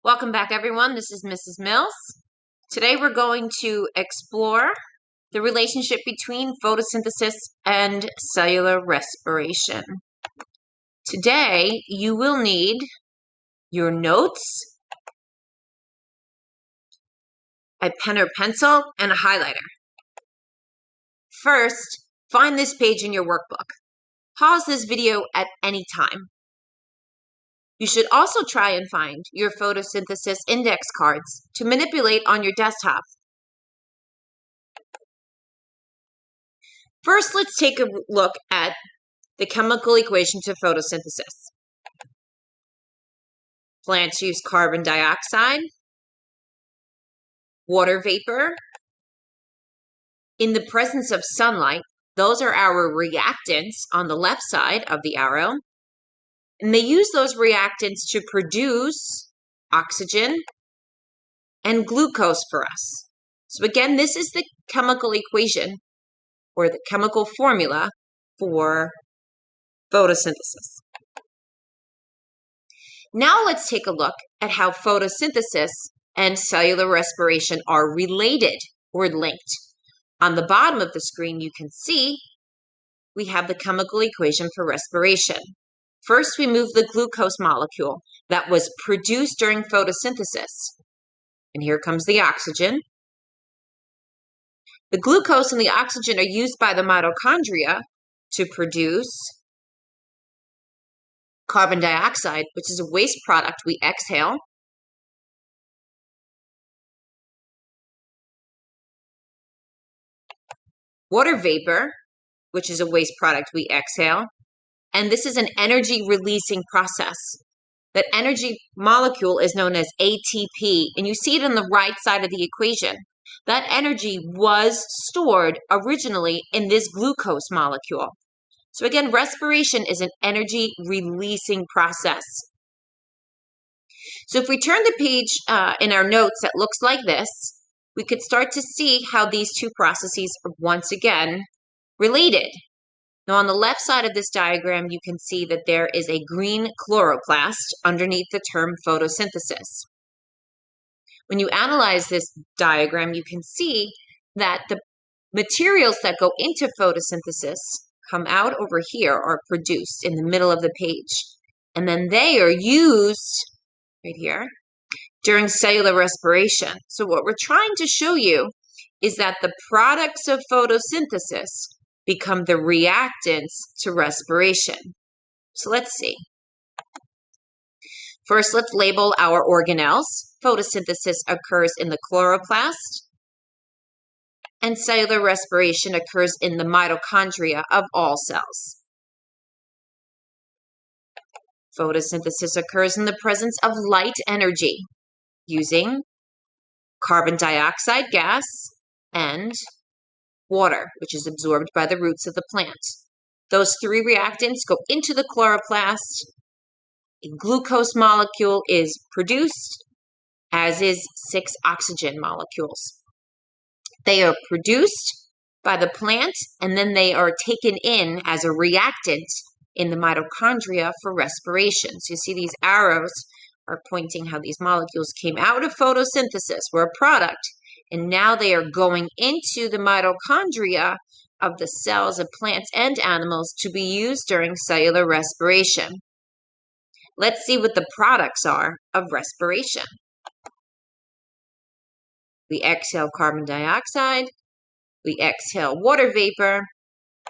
Welcome back, everyone. This is Mrs. Mills. Today we're going to explore the relationship between photosynthesis and cellular respiration. Today you will need your notes, a pen or pencil, and a highlighter. First, find this page in your workbook. Pause this video at any time. You should also try and find your photosynthesis index cards to manipulate on your desktop. First, let's take a look at the chemical equation to photosynthesis. Plants use carbon dioxide, water vapor. In the presence of sunlight, those are our reactants on the left side of the arrow. And they use those reactants to produce oxygen and glucose for us. So again, this is the chemical equation or the chemical formula for photosynthesis. Now let's take a look at how photosynthesis and cellular respiration are related or linked. On the bottom of the screen, you can see we have the chemical equation for respiration. First, we move the glucose molecule that was produced during photosynthesis. And here comes the oxygen. The glucose and the oxygen are used by the mitochondria to produce carbon dioxide, which is a waste product we exhale. Water vapor, which is a waste product we exhale. And this is an energy releasing process. That energy molecule is known as ATP, and you see it on the right side of the equation. That energy was stored originally in this glucose molecule. So again, respiration is an energy releasing process. So if we turn the page in our notes that looks like this, we could start to see how these two processes are once again related. Now, on the left side of this diagram, you can see that there is a green chloroplast underneath the term photosynthesis. When you analyze this diagram, you can see that the materials that go into photosynthesis come out over here, are produced in the middle of the page. And then they are used right here during cellular respiration. So what we're trying to show you is that the products of photosynthesis become the reactants to respiration. So let's see. First, let's label our organelles. Photosynthesis occurs in the chloroplast, and cellular respiration occurs in the mitochondria of all cells. Photosynthesis occurs in the presence of light energy using carbon dioxide gas and water, which is absorbed by the roots of the plant. Those three reactants go into the chloroplast. A glucose molecule is produced, as is 6 oxygen molecules. They are produced by the plant, and then they are taken in as a reactant in the mitochondria for respiration. So you see these arrows are pointing how these molecules came out of photosynthesis, were a product, and now they are going into the mitochondria of the cells of plants and animals to be used during cellular respiration. Let's see what the products are of respiration. We exhale carbon dioxide, we exhale water vapor,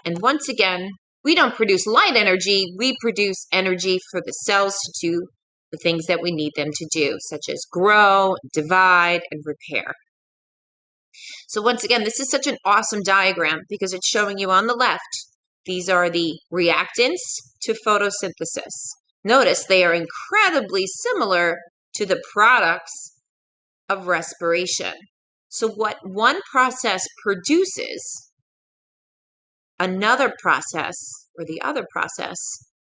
and once again, we don't produce light energy, we produce energy for the cells to do the things that we need them to do, such as grow, divide, and repair. So once again, this is such an awesome diagram because it's showing you on the left, these are the reactants to photosynthesis. Notice they are incredibly similar to the products of respiration. So what one process produces, another process or the other process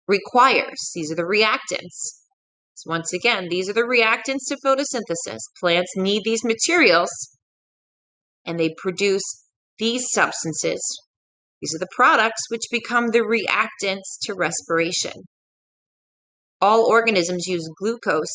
requires. These are the reactants. So once again, these are the reactants to photosynthesis. Plants need these materials and they produce these substances. These are the products which become the reactants to respiration. All organisms use glucose